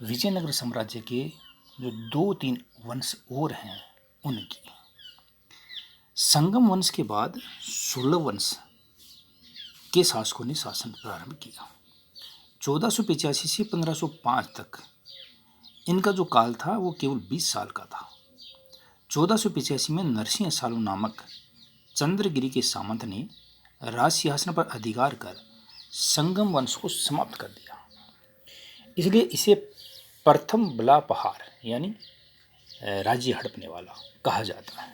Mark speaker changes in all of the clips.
Speaker 1: विजयनगर साम्राज्य के जो 2-3 वंश और हैं उनकी। संगम वंश के बाद सुलभ वंश के शासकों ने शासन प्रारंभ किया। 1485 से 1505 तक इनका जो काल था वो केवल 20 साल का था। 1485 में नरसिंह सालू नामक चंद्रगिरी के सामंत ने राज सिंहासन पर अधिकार कर संगम वंश को समाप्त कर दिया। इसलिए इसे प्रथम बला पहाड़ यानी राज्य हड़पने वाला कहा जाता है।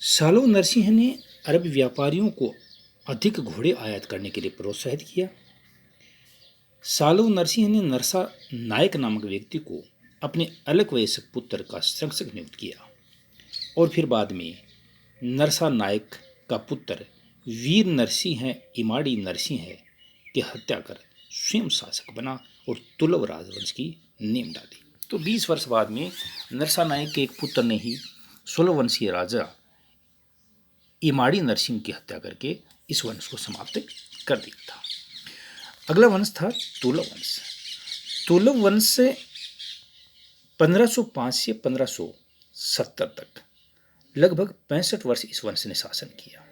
Speaker 1: सालू नरसिंह ने अरब व्यापारियों को अधिक घोड़े आयात करने के लिए प्रोत्साहित किया। सालू नरसिंह ने नरसा नायक नामक व्यक्ति को अपने अलग वयस्क पुत्र का संरक्षक नियुक्त किया और फिर बाद में नरसा नायक का पुत्र वीर नरसिंह इमाड़ी नरसिंह की हत्या कर स्वयं शासक बना और तुलव राजवंश की नींव डाली। तो 20 वर्ष बाद में नरसा नायक के एक पुत्र ने ही सुलभवंशीय राजा इमाड़ी नरसिंह की हत्या करके इस वंश को समाप्त कर दिया था। अगला वंश था तुलव वंश। तुलव वंश 1505 से 1570 तक लगभग 65 वर्ष इस वंश ने शासन किया।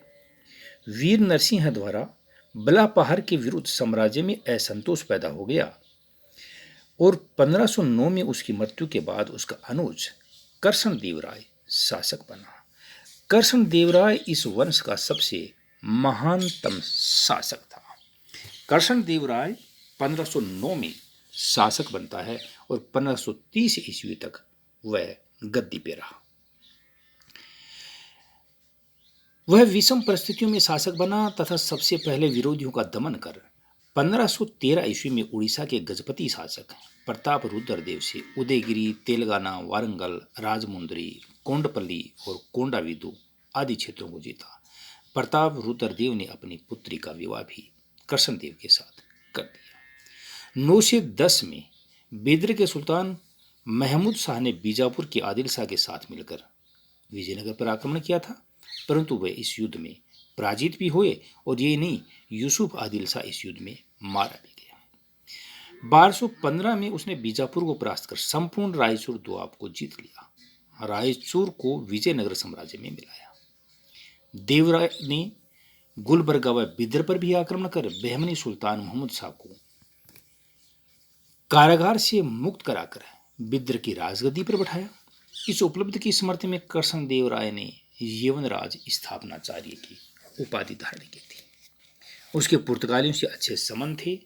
Speaker 1: वीर नरसिंह द्वारा बला पहाड़ के विरुद्ध साम्राज्य में असंतोष पैदा हो गया और 1509 में उसकी मृत्यु के बाद उसका अनुज करशन देव राय शासक बना। करशन देव राय इस वंश का सबसे महानतम शासक था। करशन देव राय 1509 में शासक बनता है और 1530 ईस्वी तक वह गद्दी पे रहा। वह विषम परिस्थितियों में शासक बना तथा सबसे पहले विरोधियों का दमन कर 1513 ईस्वी में उड़ीसा के गजपति शासक प्रताप रुद्रदेव से उदयगिरी, तेलंगाना, वारंगल, राजमुंदरी, कोंडपल्ली और कोंडाविदु आदि क्षेत्रों को जीता। प्रताप रुद्रदेव ने अपनी पुत्री का विवाह भी करशन देव के साथ कर दिया। 910 में बेदर के सुल्तान महमूद शाह ने बीजापुर के आदिल शाह के साथ मिलकर विजयनगर पर आक्रमण किया था, परंतु वे इस युद्ध में पराजित भी हुए और ये नहीं, यूसुफ आदिल शाह इस युद्ध में मारा भी गया। 1215 में उसने बीजापुर को परास्त कर संपूर्ण रायचूर दोआब को जीत लिया। रायचूर को विजयनगर साम्राज्य में मिलाया। देवराय ने गुलबर्गा व बिदर पर भी आक्रमण कर बहमनी सुल्तान मोहम्मद शाह को कारागार से मुक्त कराकर बिदर की राजगद्दी पर बैठाया। इस उपलब्धि की स्मृति में करशन देव राय ने यवनराज स्थापनाचार्य की उपाधि धारण की थी। उसके पुर्तगालियों से अच्छे संबंध थे।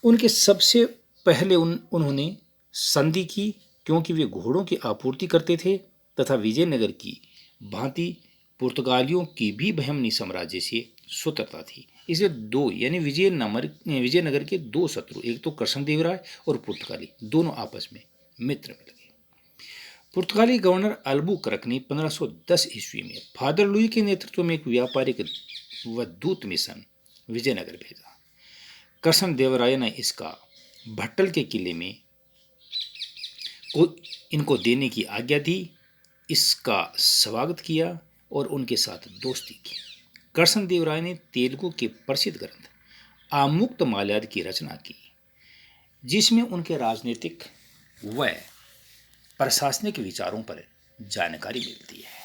Speaker 1: उनके सबसे पहले उन्होंने संधि की क्योंकि वे घोड़ों की आपूर्ति करते थे तथा विजयनगर की भांति पुर्तगालियों की भी बहमनी साम्राज्य से स्वतंत्रता थी। इसे दो यानी विजयनगर के दो शत्रु, एक तो करशन देव राय और पुर्तगाली, दोनों आपस में मित्र में लगे। पुर्तगाली गवर्नर अल्बुकर्क ने 1510 ईस्वी में फादर लुई के नेतृत्व में एक व्यापारिक व दूत मिशन विजयनगर भेजा। करशन देव राय ने इसका भट्टल के किले में इनको देने की आज्ञा दी, इसका स्वागत किया और उनके साथ दोस्ती की। करशन देव राय ने तेलुगु के प्रसिद्ध ग्रंथ आमुक्त माल्याद की रचना की, जिसमें उनके राजनीतिक व प्रशासनिक विचारों पर जानकारी मिलती है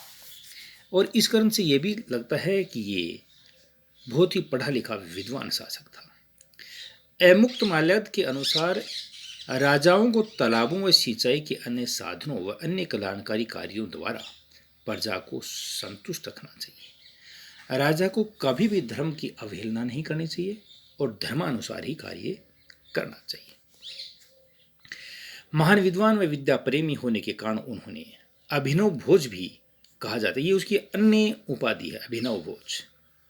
Speaker 1: और इस कारण से यह भी लगता है कि ये बहुत ही पढ़ा लिखा विद्वान शासक था। अमुक्त माल्याद के अनुसार राजाओं को तालाबों व सिंचाई के अन्य साधनों व अन्य कल्याणकारी कार्यों द्वारा प्रजा को संतुष्ट रखना चाहिए। राजा को कभी भी धर्म की अवहेलना नहीं करनी चाहिए और धर्मानुसार ही कार्य करना चाहिए। महान विद्वान व विद्या प्रेमी होने के कारण उन्होंने अभिनव भोज भी कहा जाता है। ये उसकी अन्य उपाधि है, अभिनव भोज,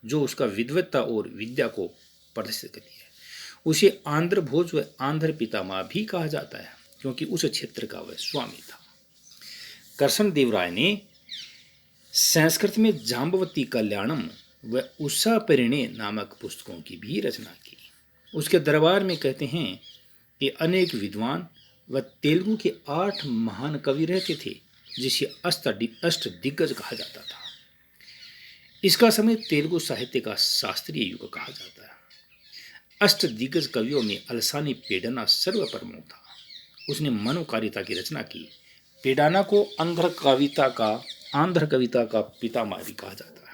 Speaker 1: जो उसका विद्वत्ता और विद्या को प्रदर्शित करती है। उसे आंध्र भोज व आंध्र पितामह भी कहा जाता है क्योंकि उस क्षेत्र का वह स्वामी था। करशन देव राय ने संस्कृत में जाम्बवती कल्याणम व उषा परिणय नामक पुस्तकों की भी रचना की। उसके दरबार में कहते हैं कि अनेक विद्वान व तेलुगु के 8 महान कवि रहते थे, जिसे अष्ट दिग्गज कहा जाता था। इसका समय तेलुगु साहित्य का शास्त्रीय युग कहा जाता है। अष्टदिग्गज कवियों में अलसानी पेडना सर्वप्रमुख था। उसने मनोकारिता की रचना की। पेडाना को आंध्र कविता का पितामह भी कहा जाता है।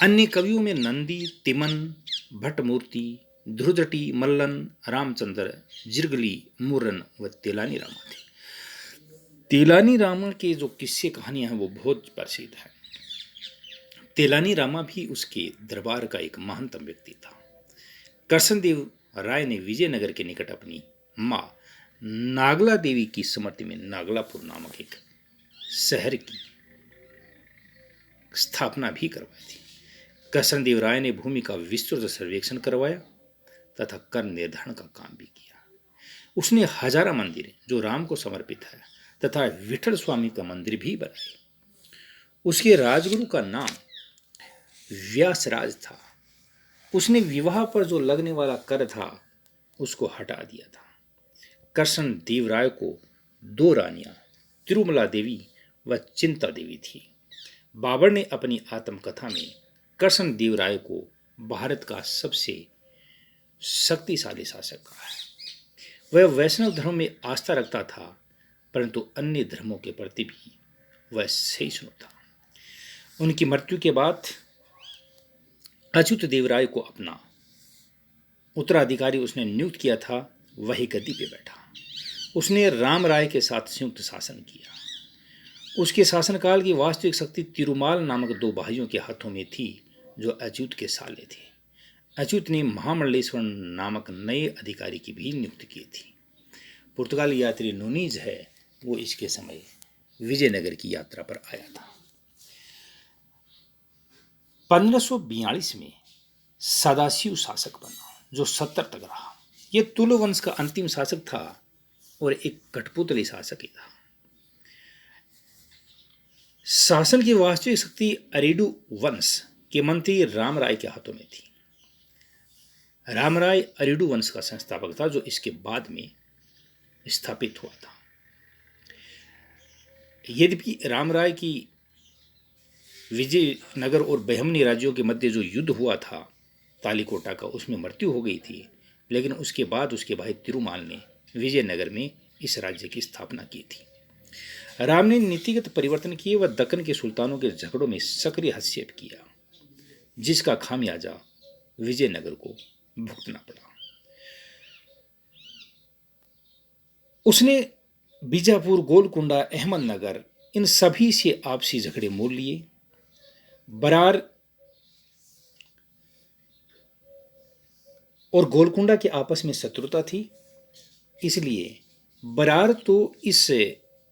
Speaker 1: अन्य कवियों में नंदी, तिमन, भट्टमूर्ति, ध्रुजटी, मल्लन, रामचंद्र, जिरगली, मुर्रन व तेलानी रामा थे। तेलानी रामा के जो किस्से कहानियां हैं वो बहुत प्रसिद्ध हैं। तेलानी रामा भी उसके दरबार का एक महानतम व्यक्ति था। कृष्णदेव राय ने विजयनगर के निकट अपनी मां नागला देवी की स्मृति में नागलापुर नामक एक शहर की स्थापना भी करवाई थी। कृष्णदेव राय ने भूमि का विस्तृत सर्वेक्षण करवाया तथा कर निर्धारण का काम भी किया। उसने हजारा मंदिर जो राम को समर्पित है तथा विठल स्वामी का मंदिर भी बनाए। उसके राजगुरु का नाम व्यासराज था। उसने विवाह पर जो लगने वाला कर था उसको हटा दिया था। कृष्ण देव राय को दो रानियां तिरुमला देवी व चिंता देवी थी। बाबर ने अपनी आत्मकथा में कृष्ण देव राय को भारत का सबसे शक्तिशाली शासक कहा है। वह वैष्णव धर्म में आस्था रखता था परंतु अन्य धर्मों के प्रति भी वह सहिष्णु था। उनकी मृत्यु के बाद अच्युत देव राय को अपना उत्तराधिकारी उसने नियुक्त किया था, वही गद्दी पे बैठा। उसने राम राय के साथ संयुक्त शासन किया। उसके शासनकाल की वास्तविक शक्ति तिरुमाल नामक दो भाइयों के हाथों में थी जो अच्युत के साले थे। अच्युत ने महामंडलेश्वर नामक नए अधिकारी की भी नियुक्ति की थी। पुर्तगाली यात्री नूनीज है वो इसके समय विजयनगर की यात्रा पर आया था। 1542 में सदाशिव शासक बना जो 70 तक रहा। यह तुलु वंश का अंतिम शासक था और एक कठपुतली शासक ही था। शासन की वास्तविक शक्ति अरेडू वंश के मंत्री राम राय के हाथों में थी। राम राय अरेडू वंश का संस्थापक था जो इसके बाद में स्थापित हुआ था। यद्यपि राम राय की विजयनगर और बहमनी राज्यों के मध्य जो युद्ध हुआ था तालीकोटा का, उसमें मृत्यु हो गई थी, लेकिन उसके बाद उसके भाई तिरुमाल ने विजयनगर में इस राज्य की स्थापना की थी। राम ने नीतिगत परिवर्तन किए व दक्कन के सुल्तानों के झगड़ों में सक्रिय हस्तक्षेप किया जिसका खामियाजा विजयनगर को भुगतना पड़ा। उसने बीजापुर, गोलकुंडा, अहमदनगर इन सभी से आपसी झगड़े मोल लिए। बरार और गोलकुंडा के आपस में शत्रुता थी, इसलिए बरार तो इस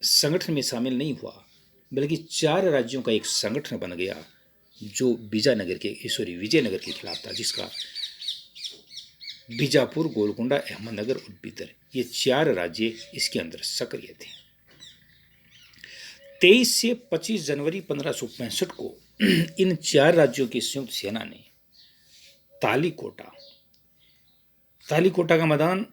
Speaker 1: संगठन में शामिल नहीं हुआ बल्कि 4 राज्यों का एक संगठन बन गया जो विजयनगर के खिलाफ था, जिसका बीजापुर, गोलकुंडा, अहमदनगर और बीदर ये 4 राज्य इसके अंदर सक्रिय थे। 23 से 25 जनवरी 1565 को इन 4 राज्यों की संयुक्त सेना ने तालीकोटा का मैदान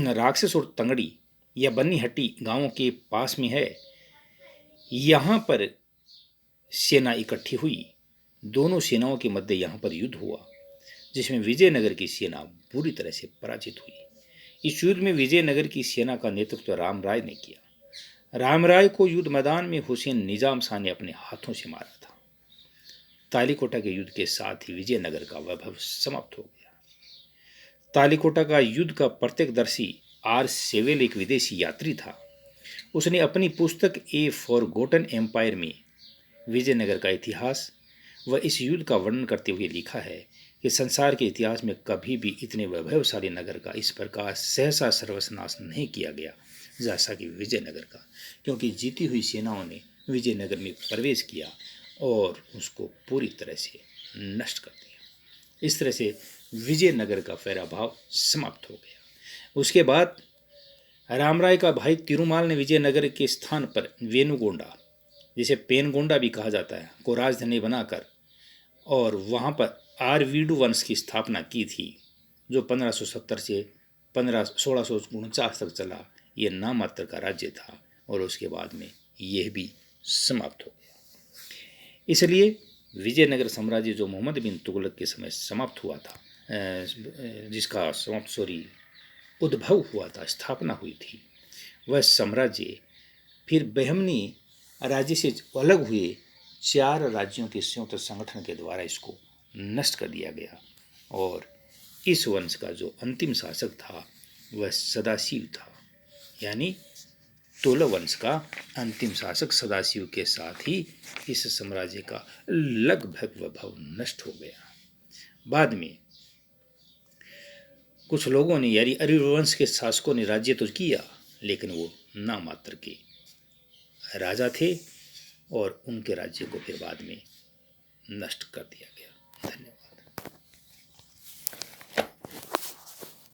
Speaker 1: राक्षस और तंगड़ी या बन्नीहट्टी गांवों के पास में है, यहां पर सेना इकट्ठी हुई। दोनों सेनाओं के मध्य यहां पर युद्ध हुआ जिसमें विजयनगर की सेना बुरी तरह से पराजित हुई। इस युद्ध में विजयनगर की सेना का नेतृत्व राम राय ने किया। राम राय को युद्ध मैदान में हुसैन निजाम शाह ने अपने हाथों से मारा था। तालीकोटा के युद्ध के साथ ही विजयनगर का वैभव समाप्त हो गया। तालीकोटा का युद्ध का प्रत्यक्षदर्शी आर सेवेल एक विदेशी यात्री था। उसने अपनी पुस्तक ए फॉरगॉटन एम्पायर में विजयनगर का इतिहास व इस युद्ध का वर्णन करते हुए लिखा है कि संसार के इतिहास में कभी भी इतने वैभवशाली नगर का इस प्रकार सहसा सर्वनाश नहीं किया गया जैसा कि विजयनगर का, क्योंकि जीती हुई सेनाओं ने विजयनगर में प्रवेश किया और उसको पूरी तरह से नष्ट कर दिया। इस तरह से विजयनगर का पराभव समाप्त हो गया। उसके बाद रामराय का भाई तिरुमाल ने विजयनगर के स्थान पर वेनुगोंडा, जिसे पेनगोंडा भी कहा जाता है, को राजधानी बनाकर और वहाँ पर आरवीडू वंश की स्थापना की थी जो 1570 से 1649 तक चला। ये नामात्र का राज्य था और उसके बाद में यह भी समाप्त हो गया। इसलिए विजयनगर साम्राज्य जो मोहम्मद बिन तुगलक के समय समाप्त हुआ था, जिसका उद्भव हुआ था, स्थापना हुई थी, वह साम्राज्य फिर बहमनी राज्य से अलग हुए 4 राज्यों के संयुक्त संगठन के द्वारा इसको नष्ट कर दिया गया। और इस वंश का जो अंतिम शासक था वह सदाशिव था, यानी तोल वंश का अंतिम शासक सदाशिव के साथ ही इस साम्राज्य का लगभग वैभव नष्ट हो गया। बाद में कुछ लोगों ने, यानी अरिवंश के शासकों ने राज्य तो किया, लेकिन वो नामात्र के राजा थे और उनके राज्य को फिर बाद में नष्ट कर दिया गया। धन्यवाद।